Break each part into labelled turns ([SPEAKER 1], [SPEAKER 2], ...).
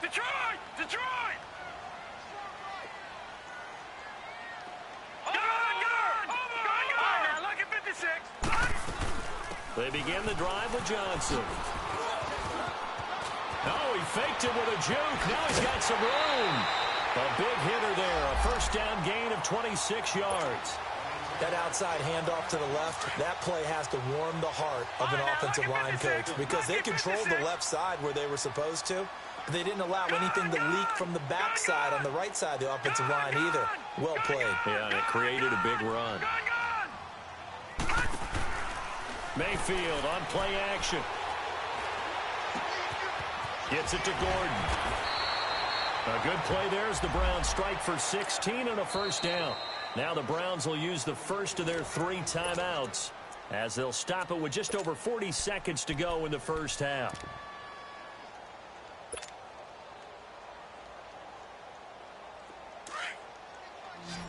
[SPEAKER 1] Detroit! Detroit! Now look at 56.
[SPEAKER 2] They begin the drive with Johnson. Oh, he faked it with a juke. Now he's got some room. A big hitter there. A first down gain of 26 yards.
[SPEAKER 3] That outside handoff to the left, that play has to warm the heart of an offensive line coach because they controlled the left side where they were supposed to. But they didn't allow anything to leak from the backside on the right side of the offensive line either. Well played.
[SPEAKER 2] Yeah, and it created a big run. Mayfield on play action. Gets it to Gordon. A good play there as the Browns strike for 16 and a first down. Now the Browns will use the first of their 3 timeouts as they'll stop it with just over 40 seconds to go in the first half.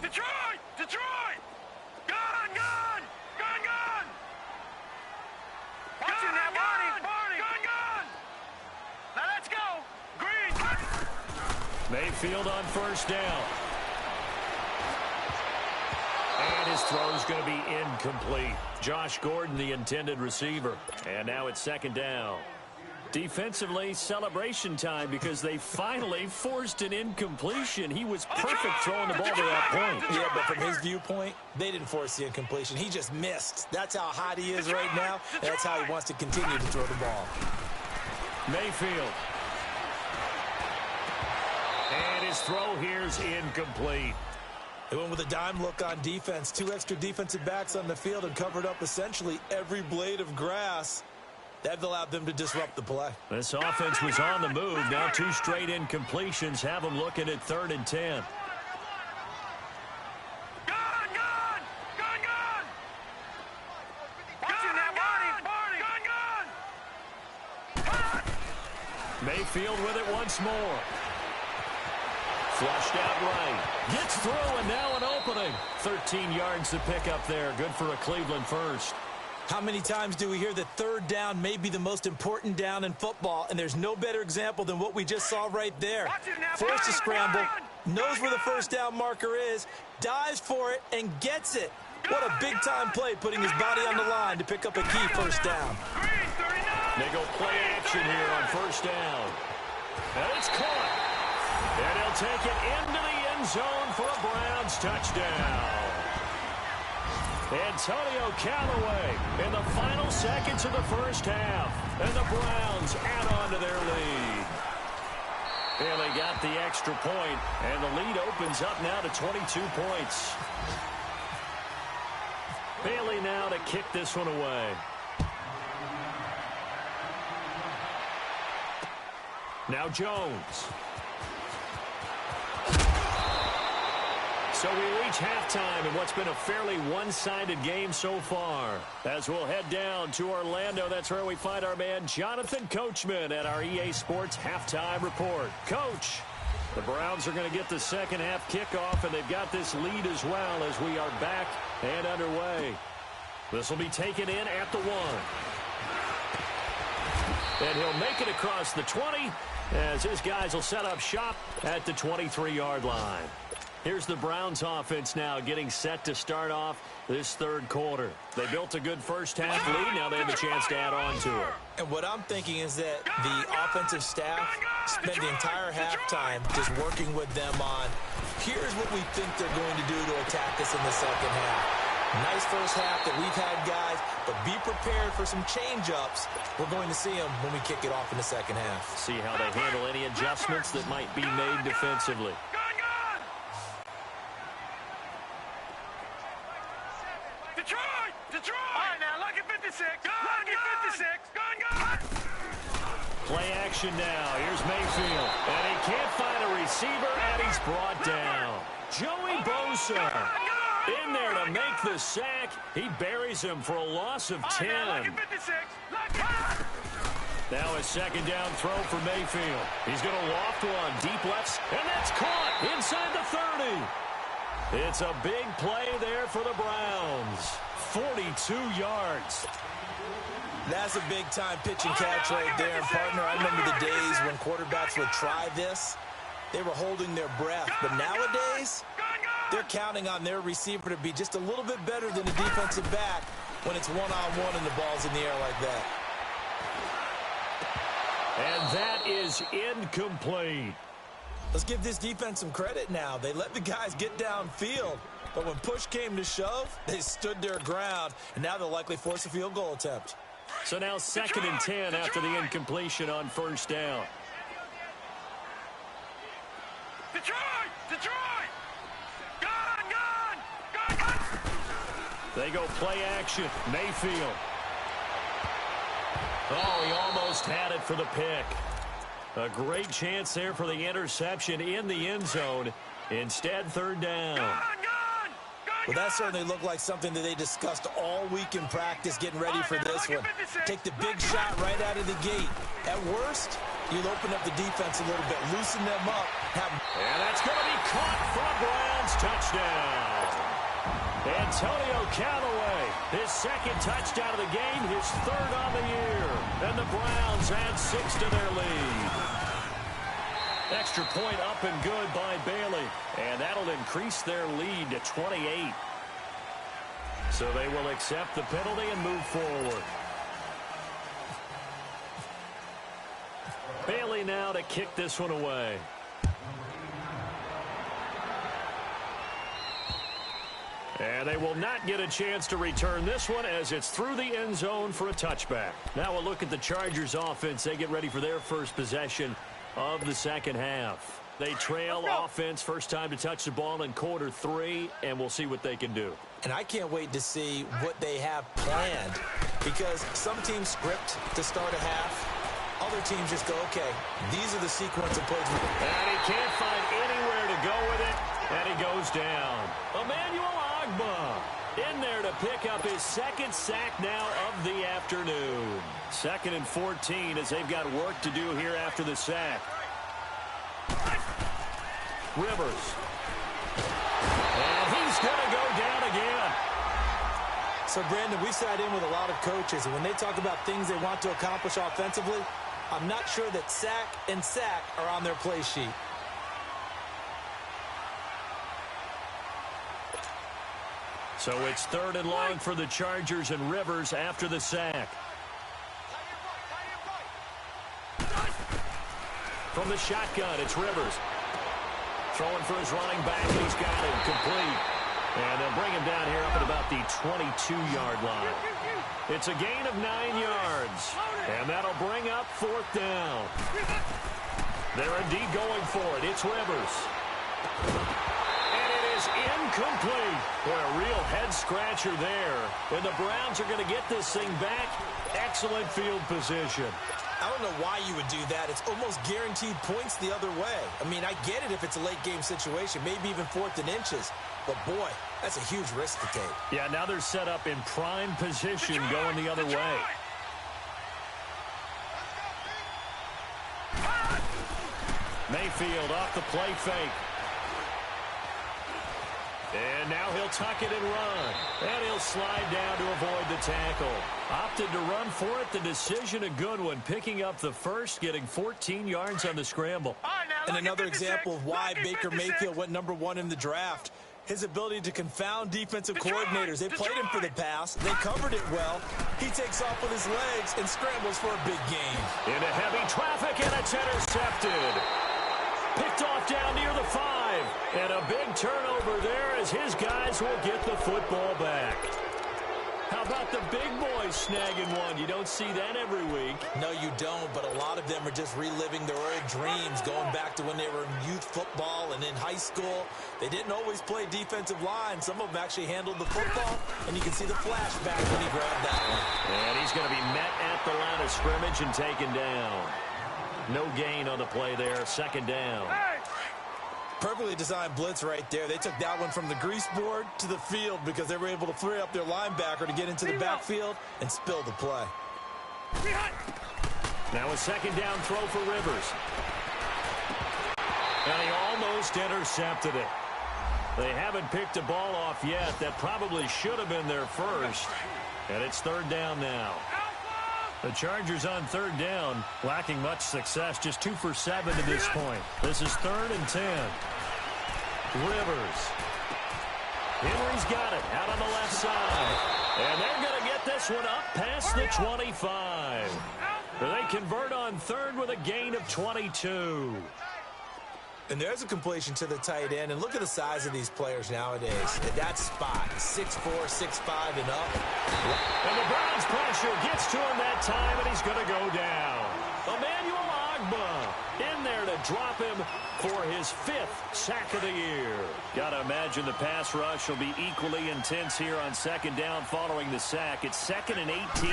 [SPEAKER 1] Detroit! Detroit! Gun! Gun! Gun! Gun! Watch it now, Barney! Barney! Gun! Gun! Now let's go! Green!
[SPEAKER 2] Mayfield on first down. And his throw's going to be incomplete. Josh Gordon, the intended receiver. And now it's second down. Defensively, celebration time because they finally forced an incompletion. He was perfect throwing the ball to that point.
[SPEAKER 3] Yeah, but from his viewpoint, they didn't force the incompletion. He just missed. That's how hot he is right now. And that's how he wants to continue to throw the ball.
[SPEAKER 2] Mayfield. And his throw here's incomplete.
[SPEAKER 3] They went with a dime look on defense. 2 extra defensive backs on the field and covered up essentially every blade of grass. That allowed them to disrupt the play.
[SPEAKER 2] This offense was on the move. Now 2 straight incompletions have them looking at 3rd and 10.
[SPEAKER 1] Gun! Gun! Gun! Gun! Watch it now, Barney! Barney! Gun! Gun!
[SPEAKER 2] Mayfield with it once more. Flushed out right. Gets through, and now an opening. 13 yards to pick up there. Good for a Cleveland first.
[SPEAKER 3] How many times do we hear that 3rd down may be the most important down in football, and there's no better example than what we just saw right there. Forced to scramble, knows where the first down marker is, dives for it, and gets it. What a big-time play putting his body on the line to pick up a key first down.
[SPEAKER 2] They go play action here on first down. And it's caught. And he'll take it into the end zone for a Browns touchdown. Antonio Callaway in the final seconds of the first half. And the Browns add on to their lead. And they got the extra point, and the lead opens up now to 22 points. Bailey now to kick this one away. Now Jones. So we reach halftime in what's been a fairly one-sided game so far. As we'll head down to Orlando, that's where we find our man Jonathan Coachman at our EA Sports Halftime Report. Coach, the Browns are going to get the second half kickoff, and they've got this lead as well as we are back and underway. This will be taken in at the 1. And he'll make it across the 20 as his guys will set up shop at the 23-yard line. Here's the Browns offense now getting set to start off this 3rd quarter. They built a good first half lead. Now they have a chance to add on to it.
[SPEAKER 3] And what I'm thinking is that the offensive staff spent the entire halftime just working with them on, here's what we think they're going to do to attack us in the second half. Nice first half that we've had, guys, but be prepared for some change-ups. We're going to see them when we kick it off in the second half.
[SPEAKER 2] See how they handle any adjustments that might be made defensively.
[SPEAKER 1] Detroit! Detroit! All right, now, look at 56. Look at 56. Gun, gun!
[SPEAKER 2] Play action now. Here's Mayfield. And he can't find a receiver, and he's brought down. Joey Bosa in there to make the sack. He buries him for a loss of 10. Now a second down throw for Mayfield. He's going to loft one. Deep left, and that's caught inside the 30. It's a big play there for the Browns. 42 yards.
[SPEAKER 3] That's a big-time pitch and catch right there. And, partner, I remember the days when quarterbacks would try this. They were holding their breath. But nowadays, they're counting on their receiver to be just a little bit better than the defensive back when it's one-on-one and the ball's in the air like that.
[SPEAKER 2] And that is incomplete.
[SPEAKER 3] Let's give this defense some credit now. They let the guys get downfield. But when push came to shove, they stood their ground. And now they'll likely force a field goal attempt.
[SPEAKER 2] So now 2nd and 10 after the incompletion on 1st down.
[SPEAKER 1] Detroit! Gone!
[SPEAKER 2] They go play action. Mayfield. Oh, he almost had it for the pick. A great chance there for the interception in the end zone. Instead, 3rd down.
[SPEAKER 3] Well, that certainly looked like something that they discussed all week in practice getting ready for this one. Take the big shot right out of the gate. At worst, you'll open up the defense a little bit, loosen them up.
[SPEAKER 2] And that's going to be caught for a Browns touchdown. Antonio Callaway, his 2nd touchdown of the game, his 3rd on the year. And the Browns add 6 to their lead. Extra point up and good by Bailey. And that'll increase their lead to 28. So they will accept the penalty and move forward. Bailey now to kick this one away. And they will not get a chance to return this one as it's through the end zone for a touchback. Now we'll look at the Chargers offense. They get ready for their first possession of the 2nd half. They trail offense, first time to touch the ball in quarter 3, and we'll see what they can do.
[SPEAKER 3] And I can't wait to see what they have planned, because some teams script to start a half. Other teams just go, okay, these are the sequence of plays.
[SPEAKER 2] And he can't find anywhere to go with it, and he goes down. Emmanuel Agba in there to pick up his 2nd sack now of the afternoon. 2nd and 14 as they've got work to do here after the sack. Rivers. And he's going to go down again.
[SPEAKER 3] So, Brandon, we sat in with a lot of coaches, and when they talk about things they want to accomplish offensively, I'm not sure that sack and sack are on their play sheet.
[SPEAKER 2] So it's 3rd and long for the Chargers and Rivers after the sack. From the shotgun, it's Rivers. Throwing for his running back, and he's got him complete. And they'll bring him down here up at about the 22-yard line. It's a gain of 9 yards. And that'll bring up 4th down. They're indeed going for it. It's Rivers. Incomplete. Boy, a real head-scratcher there. And the Browns are going to get this thing back. Excellent field position.
[SPEAKER 3] I don't know why you would do that. It's almost guaranteed points the other way. I mean, I get it if it's a late-game situation, maybe even 4th and inches. But, boy, that's a huge risk to take.
[SPEAKER 2] Yeah, now they're set up in prime position going the other way. Mayfield off the play fake. And now he'll tuck it and run. And he'll slide down to avoid the tackle. Opted to run for it. The decision a good one. Picking up the first, getting 14 yards on the scramble.
[SPEAKER 3] And another example of why Baker Mayfield went #1 in the draft. His ability to confound defensive coordinators. They played him for the pass. They covered it well. He takes off with his legs and scrambles for a big gain.
[SPEAKER 2] Into heavy traffic, and it's intercepted. Picked off down near the 5. And a big turnover there as his guys will get the football back. How about the big boys snagging one? You don't see that every week.
[SPEAKER 3] No, you don't, but a lot of them are just reliving their old dreams, going back to when they were in youth football and in high school. They didn't always play defensive line. Some of them actually handled the football, and you can see the flashback when he grabbed that one.
[SPEAKER 2] And he's going to be met at the line of scrimmage and taken down. No gain on the play there. 2nd down.
[SPEAKER 3] Perfectly designed blitz right there. They took that one from the grease board to the field because they were able to free up their linebacker to get into the backfield and spill the play.
[SPEAKER 2] Now a 2nd down throw for Rivers. And he almost intercepted it. They haven't picked a ball off yet. That probably should have been their first. And it's 3rd down now. The Chargers on third down, lacking much success, just 2 for 7 to this point. This is 3rd and 10. Rivers. Henry's got it out on the left side. And they're going to get this one up past the 25. They convert on 3rd with a gain of 22.
[SPEAKER 3] And there's a completion to the tight end. And look at the size of these players nowadays. At that spot, 6'4", 6'5", and up.
[SPEAKER 2] And the Browns pressure gets to him that time, and he's going to go down. Emmanuel Ogbah in there to drop him for his 5th sack of the year. Got to imagine the pass rush will be equally intense here on 2nd down following the sack. It's 2nd and 18.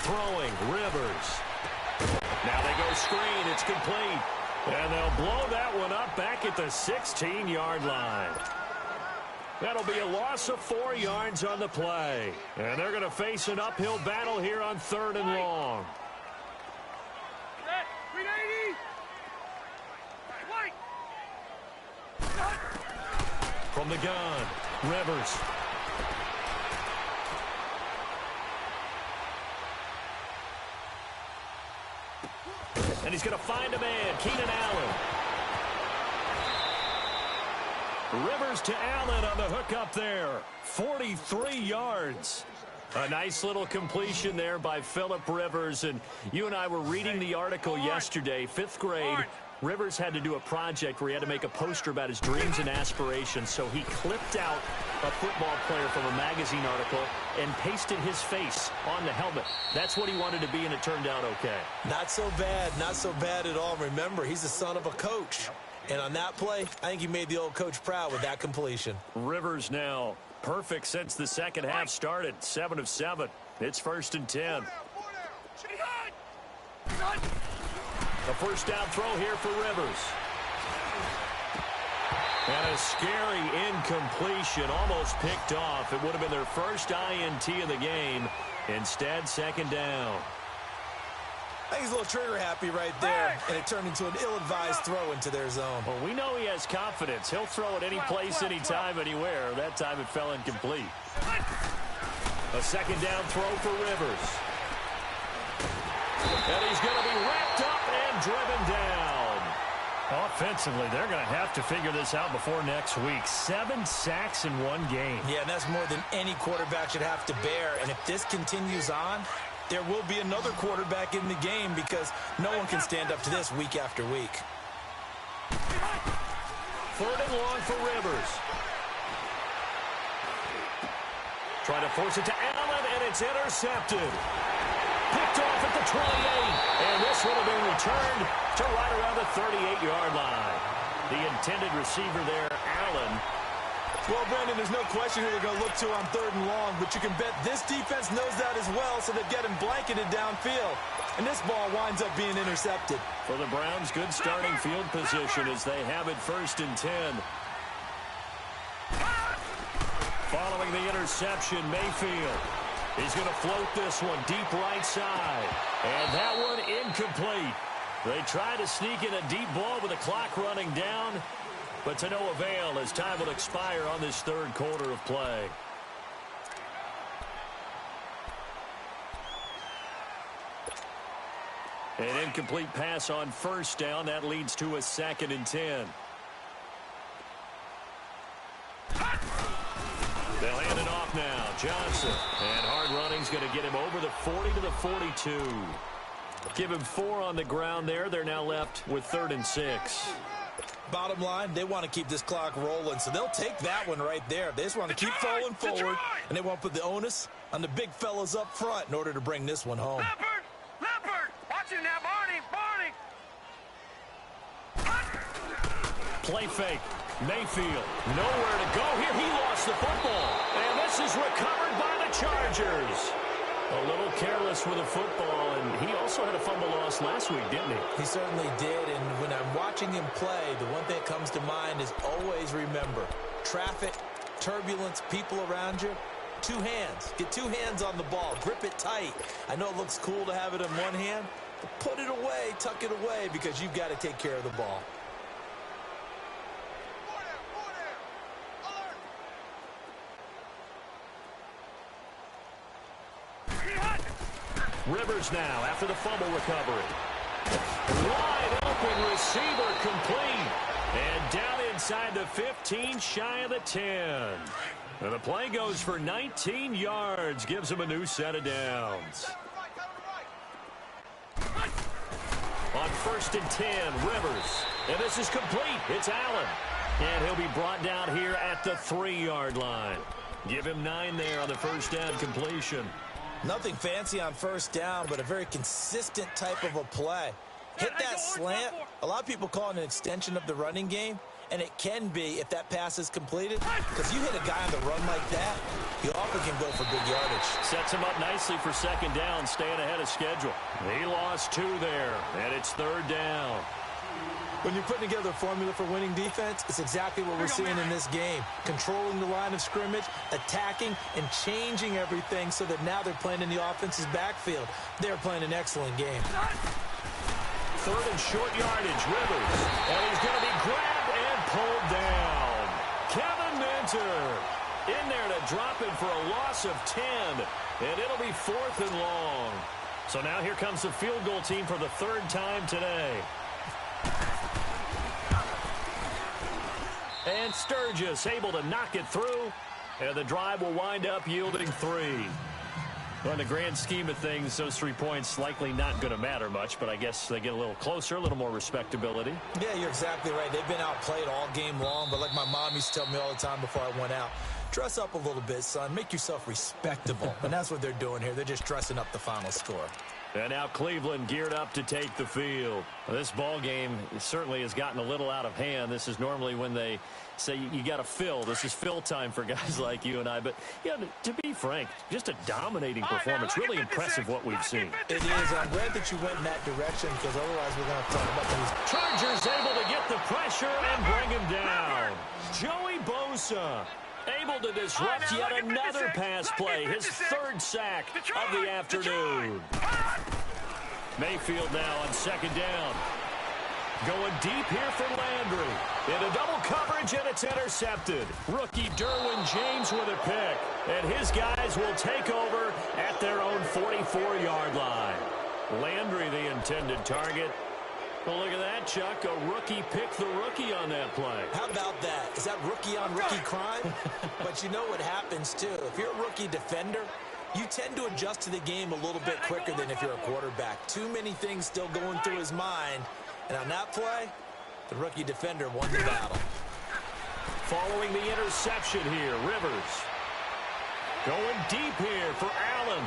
[SPEAKER 2] Throwing, Rivers. Now they go screen. It's complete. And they'll blow that one up back at the 16-yard line. That'll be a loss of 4 yards on the play. And they're going to face an uphill battle here on 3rd and long. From the gun, Rivers. And he's going to find a man, Keenan Allen. Rivers to Allen on the hook up there. 43 yards. A nice little completion there by Phillip Rivers. And you and I were reading the article yesterday, 5th grade. Rivers had to do a project where he had to make a poster about his dreams and aspirations. So he clipped out a football player from a magazine article and pasted his face on the helmet. That's what he wanted to be, and it turned out okay.
[SPEAKER 3] Not so bad. Not so bad at all. Remember, he's the son of a coach. And on that play, I think he made the old coach proud with that completion.
[SPEAKER 2] Rivers now perfect since the second half started. 7 of 7. It's 1st and 10. A first down throw here for Rivers. And a scary incompletion, almost picked off. It would have been their first INT of the game. Instead, 2nd down.
[SPEAKER 3] I think he's a little trigger happy right there, and it turned into an ill-advised throw into their zone.
[SPEAKER 2] Well, we know he has confidence. He'll throw it any place, anytime, anywhere. That time it fell incomplete. A 2nd down throw for Rivers. And he's going to be wrapped up and driven down. Offensively, they're going to have to figure this out before next week. 7 sacks in 1 game.
[SPEAKER 3] Yeah, and that's more than any quarterback should have to bear. And if this continues on, there will be another quarterback in the game because no one can stand up to this week after week.
[SPEAKER 2] 3rd and long for Rivers. Trying to force it to Allen, and it's intercepted. Picked off at the 28, and this one will be returned to right around the 38-yard line. The intended receiver there, Allen.
[SPEAKER 3] Well, Brandon, there's no question who they're going to look to on 3rd and long, but you can bet this defense knows that as well, so they're getting blanketed downfield. And this ball winds up being intercepted.
[SPEAKER 2] For the Browns, good starting field position as they have it 1st and 10. Following the interception, Mayfield. He's going to float this one deep right side. And that one incomplete. They try to sneak in a deep ball with the clock running down, but to no avail as time will expire on this 3rd quarter of play. An incomplete pass on 1st down. That leads to a 2nd and 10. They'll hand it off now. Johnson. And hard running's going to get him over the 40 to the 42. Give him 4 on the ground there. They're now left with 3rd and 6.
[SPEAKER 3] Bottom line, they want to keep this clock rolling, so they'll take that one right there. They just want to keep falling forward, and they want to put the onus on the big fellas up front in order to bring this one home.
[SPEAKER 1] Leopard! Watch him now, Barney!
[SPEAKER 2] Play fake. Mayfield. Nowhere to go here. He lost the football. And this is recovered by the Chargers. A little careless with the football, and he also had a fumble loss last week, didn't he?
[SPEAKER 3] He certainly did, and when I'm watching him play, the one thing that comes to mind is always remember, traffic, turbulence, people around you, 2 hands. Get 2 hands on the ball. Grip it tight. I know it looks cool to have it in one hand, but put it away, tuck it away, because you've got to take care of the ball.
[SPEAKER 2] Rivers now after the fumble recovery. Wide open receiver complete. And down inside the 15, shy of the 10. And the play goes for 19 yards. Gives him a new set of downs. On 1st and 10, Rivers. And this is complete. It's Allen. And he'll be brought down here at the 3-yard line. Give him 9 there on the first down completion.
[SPEAKER 3] Nothing fancy on first down, but a very consistent type of a play. Hit that slant. A lot of people call it an extension of the running game, and it can be if that pass is completed, because you hit a guy on the run like that, you often can go for big yardage.
[SPEAKER 2] Sets him up nicely for 2nd down, staying ahead of schedule. He lost 2 there, and it's 3rd down.
[SPEAKER 3] When you're putting together a formula for winning defense, it's exactly what we're seeing in this game. Controlling the line of scrimmage, attacking, and changing everything so that now they're playing in the offense's backfield. They're playing an excellent game.
[SPEAKER 2] 3rd and short yardage, Rivers. And he's going to be grabbed and pulled down. Kevin Minter in there to drop him for a loss of 10. And it'll be 4th and long. So now here comes the field goal team for the 3rd time today. And Sturgis able to knock it through. And the drive will wind up yielding 3. Well, in the grand scheme of things, those 3 points likely not going to matter much, but I guess they get a little closer, a little more respectability.
[SPEAKER 3] Yeah, you're exactly right. They've been outplayed all game long, but like my mom used to tell me all the time before I went out, dress up a little bit, son. Make yourself respectable. And that's what they're doing here. They're just dressing up the final score.
[SPEAKER 2] And now Cleveland geared up to take the field. Well, this ball game certainly has gotten a little out of hand. This is normally when they say you got to fill. This is fill time for guys like you and I. But, yeah, to be frank, just a dominating performance. Really impressive what we've seen.
[SPEAKER 3] It is. I'm glad that you went in that direction because otherwise we're going to talk about these.
[SPEAKER 2] Chargers able to get the pressure and bring him down. Joey Bosa able to disrupt yet another pass play. His 3rd sack of the afternoon. Mayfield now on 2nd down. Going deep here for Landry. Into double coverage, and it's intercepted. Rookie Derwin James with a pick. And his guys will take over at their own 44-yard line. Landry the intended target. Well, look at that, Chuck. A rookie picked the rookie on that play.
[SPEAKER 3] How about that? Is that rookie-on-rookie crime? But you know what happens, too. If you're a rookie defender, you tend to adjust to the game a little bit quicker than if you're a quarterback. Too many things still going through his mind. And on that play, the rookie defender won the battle.
[SPEAKER 2] Following the interception here, Rivers. Going deep here for Allen.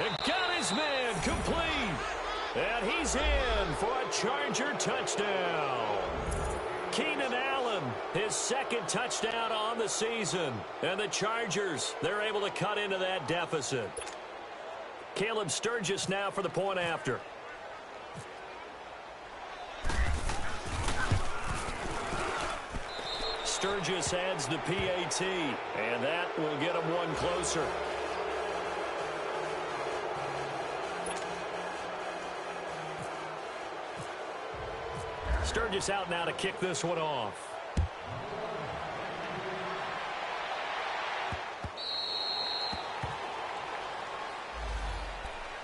[SPEAKER 2] And got his man complete. And he's in for a Charger touchdown. Keenan Allen, his 2nd touchdown on the season. And the Chargers, they're able to cut into that deficit. Caleb Sturgis now for the point after. Sturgis adds the PAT, and that will get him 1 closer. Sturgis out now to kick this one off.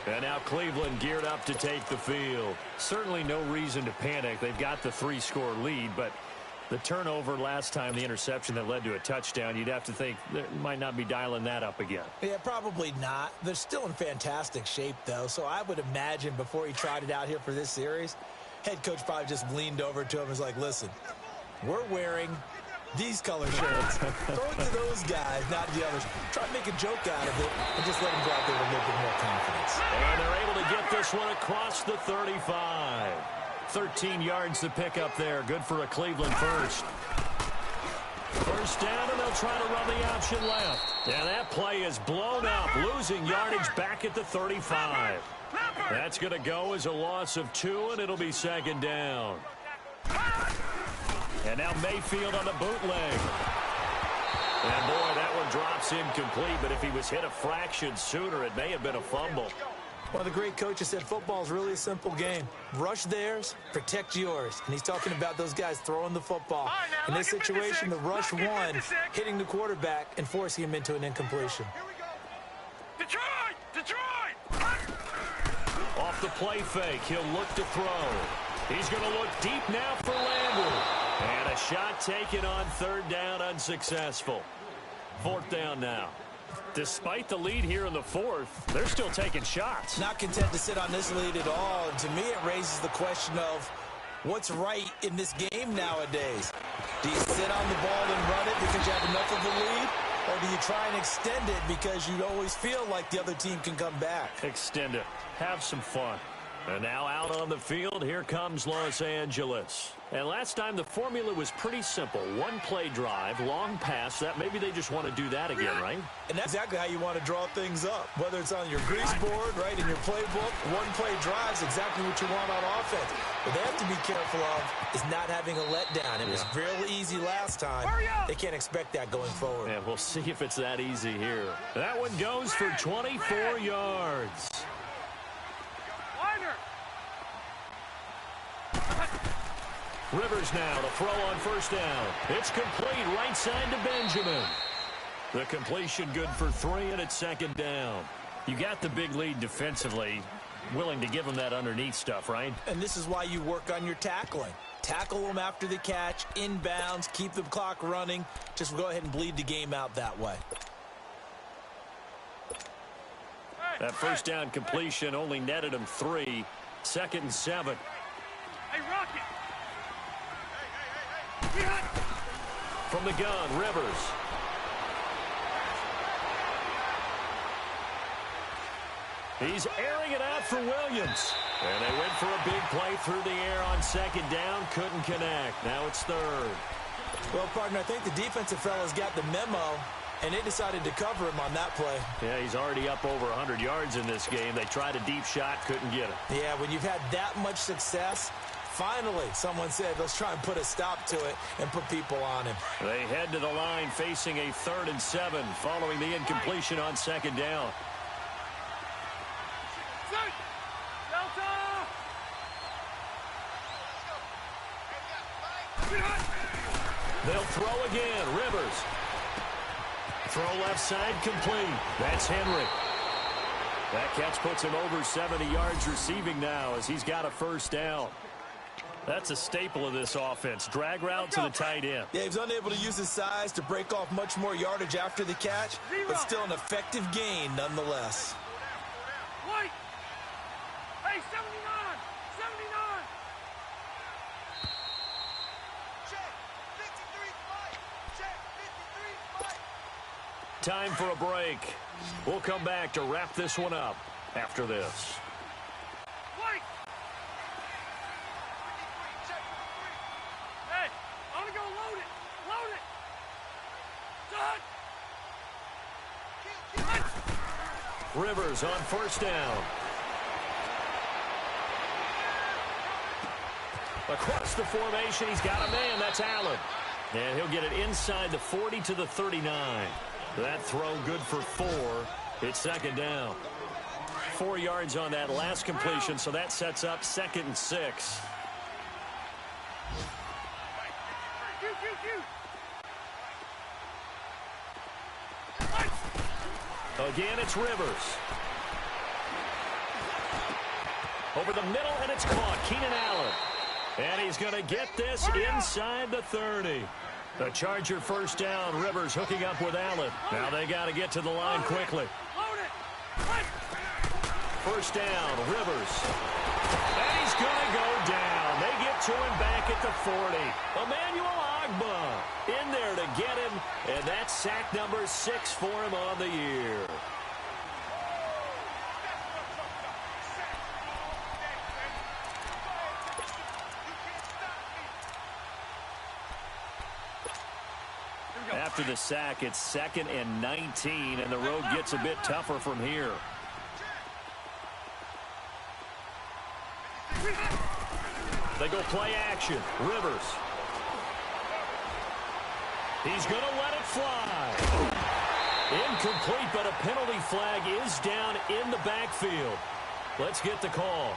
[SPEAKER 2] And now Cleveland geared up to take the field. Certainly no reason to panic. They've got the 3-score lead, but the turnover last time, the interception that led to a touchdown, you'd have to think they might not be dialing that up again.
[SPEAKER 3] Yeah, probably not. They're still in fantastic shape, though, so I would imagine before he tried it out here for this series, head coach probably just leaned over to him and was like, listen, we're wearing these color shirts. Throw it to those guys, not the others. Try to make a joke out of it and just let them go out there with a little bit more confidence.
[SPEAKER 2] And they're able to get this one across the 35. 13 yards to pick up there. Good for a Cleveland first. First down, and they'll try to run the option left. And that play is blown up, losing yardage back at the 35. That's going to go as a loss of 2, and it'll be 2nd down. And now Mayfield on the bootleg. And, boy, that one drops incomplete, but if he was hit a fraction sooner, it may have been a fumble.
[SPEAKER 3] One of the great coaches said football is really a simple game. Rush theirs, protect yours. And he's talking about those guys throwing the football. In this situation, the rush won, hitting the quarterback and forcing him into an incompletion.
[SPEAKER 1] Detroit! Detroit!
[SPEAKER 2] the play fake. He'll look to throw. He's going to look deep now for Landry. And a shot taken on third down, unsuccessful. Fourth down now. Despite the lead here in the fourth, they're still taking shots.
[SPEAKER 3] Not content to sit on this lead at all. And to me, it raises the question of what's right in this game nowadays. Do you sit on the ball and run it because you have enough of a lead? Or do you try and extend it because you always feel like the other team can come back?
[SPEAKER 2] Extend it. Have some fun. And now out on the field, here comes Los Angeles. And last time the formula was pretty simple. One play drive, long pass. That maybe they just want to do that again, right?
[SPEAKER 3] And that's exactly how you want to draw things up. Whether it's on your grease board, right, in your playbook, one play drive is exactly what you want on offense. What they have to be careful of is not having a letdown. It was really easy last time. They can't expect that going forward.
[SPEAKER 2] Yeah, we'll see if it's that easy here. That one goes for 24 yards. Rivers now to throw on first down. It's complete right side to Benjamin. The completion good for 3, and it's second down. You got the big lead defensively. Willing to give them that underneath stuff, right?
[SPEAKER 3] And this is why you work on your tackling. Tackle them after the catch, inbounds, keep the clock running. Just go ahead and bleed the game out that way.
[SPEAKER 2] That first down completion only netted him 3. Second and 7.
[SPEAKER 1] Hey, Rocket!
[SPEAKER 2] From the gun, Rivers. He's airing it out for Williams. And they went for a big play through the air on second down. Couldn't connect. Now it's third.
[SPEAKER 3] Well, partner, I think the defensive fellas got the memo, and they decided to cover him on that play.
[SPEAKER 2] Yeah, he's already up over 100 yards in this game. They tried a deep shot, couldn't get it.
[SPEAKER 3] Yeah, when you've had that much success, finally someone said, let's try and put a stop to it and put people on him.
[SPEAKER 2] They head to the line facing a 3rd and 7 following the incompletion on second down. They'll throw again. Rivers. Throw left side complete. That's Henry. That catch puts him over 70 yards receiving now as he's got a first down. That's a staple of this offense. Drag route to the tight end.
[SPEAKER 3] Yeah, he was unable to use his size to break off much more yardage after the catch, but still an effective gain nonetheless.
[SPEAKER 1] White! Hey, 79! 79! Check! 53 fight! Check! 53 fight!
[SPEAKER 2] Time for a break. We'll come back to wrap this one up after this.
[SPEAKER 1] White! Hey, I'm gonna go load it! Load it! Son!
[SPEAKER 2] Rivers on first down. Across the formation, he's got a man. That's Allen. And he'll get it inside the 40 to the 39. That throw good for 4. It's second down. 4 yards on that last completion, so that sets up 2nd and 6. Again, it's Rivers. Over the middle, and it's caught. Keenan Allen. And he's going to get this inside the 30. The Charger first down. Rivers hooking up with Allen. Now they got to get to the line quickly. First down, Rivers. And he's going to go down. They get to him back at the 40. Emmanuel Ogbah in there to get him. And that's sack number 6 for him on the year. After the sack, it's 2nd and 19, and the road gets a bit tougher from here. They go play action. Rivers. He's going to let it fly. Incomplete, but a penalty flag is down in the backfield. Let's get the call.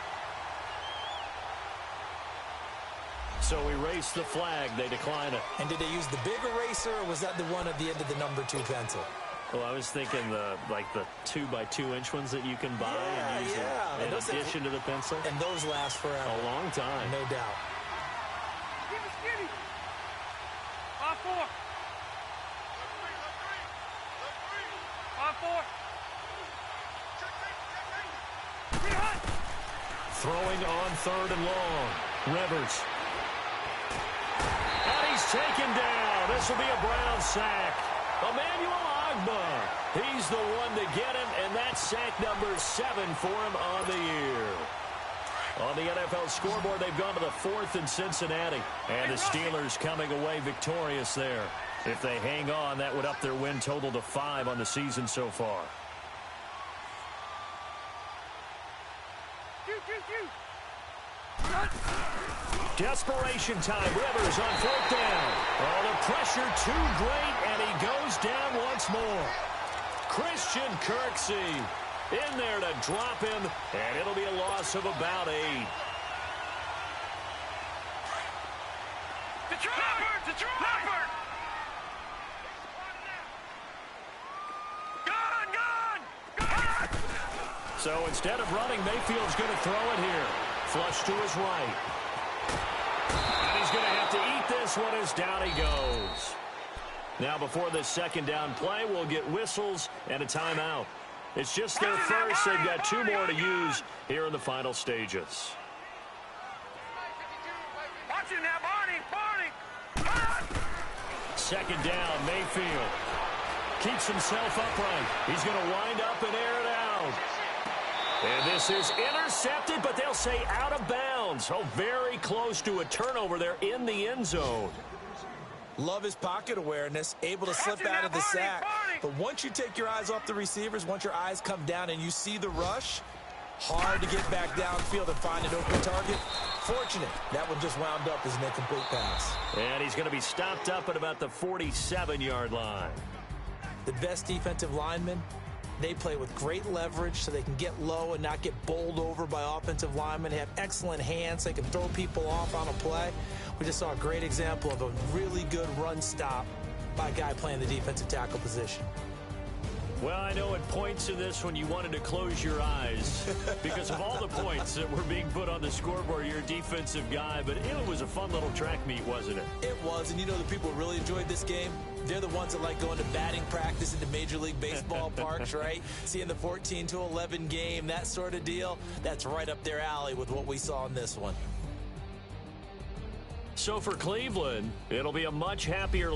[SPEAKER 2] So erase the flag. They decline it.
[SPEAKER 3] And did they use the big eraser, or was that the one at the end of the number 2 pencil?
[SPEAKER 2] Well, I was thinking the 2x2-inch ones that you can buy and use in addition to the pencil.
[SPEAKER 3] And those last forever.
[SPEAKER 2] A long time.
[SPEAKER 3] No doubt.
[SPEAKER 1] Skinny. 5-4. 5-4.
[SPEAKER 2] Throwing on 3rd and long. Rivers. And he's taken down. This will be a Brown sack. Emmanuel Ogbah. He's the one to get him, and that's sack number 7 for him on the year. On the NFL scoreboard, they've gone to the 4th in Cincinnati, and the Steelers coming away victorious there. If they hang on, that would up their win total to 5 on the season so far. Desperation time. Rivers on 4th down. Oh, the pressure too great, and he goes down once more. Christian Kirksey in there to drop him, and it'll be a loss of about 8.
[SPEAKER 1] Detroit! Gone!
[SPEAKER 2] So instead of running, Mayfield's going to throw it here. Flush to his right. And he's going to have to eat this one as down he goes. Now, before this 2nd down play, we'll get whistles and a timeout. It's just their first. They've got 2 more to use here in the final stages.
[SPEAKER 1] Watch it now, Barney!
[SPEAKER 2] 2nd down, Mayfield. Keeps himself upright. He's going to wind up and air it out. And this is intercepted, but they'll say out of bounds. Oh, very close to a turnover there in the end zone.
[SPEAKER 3] Love his pocket awareness, able to slip out of the sack. But once you take your eyes off the receivers, once your eyes come down and you see the rush, hard to get back downfield and find an open target. Fortunate, that one just wound up as an incomplete pass.
[SPEAKER 2] And he's going to be stopped up at about the 47-yard line.
[SPEAKER 3] The best defensive linemen, they play with great leverage so they can get low and not get bowled over by offensive linemen. They have excellent hands. They can throw people off on a play. We just saw a great example of a really good run stop by a guy playing the defensive tackle position.
[SPEAKER 2] Well, I know at points in this when you wanted to close your eyes because of all the points that were being put on the scoreboard. You're a defensive guy, but it was a fun little track meet, wasn't it?
[SPEAKER 3] It was, and you know the people who really enjoyed this game? They're the ones that like going to batting practice at the Major League Baseball parks, right? Seeing the 14-11 game, that sort of deal, that's right up their alley with what we saw in this one.
[SPEAKER 2] So for Cleveland, it'll be a much happier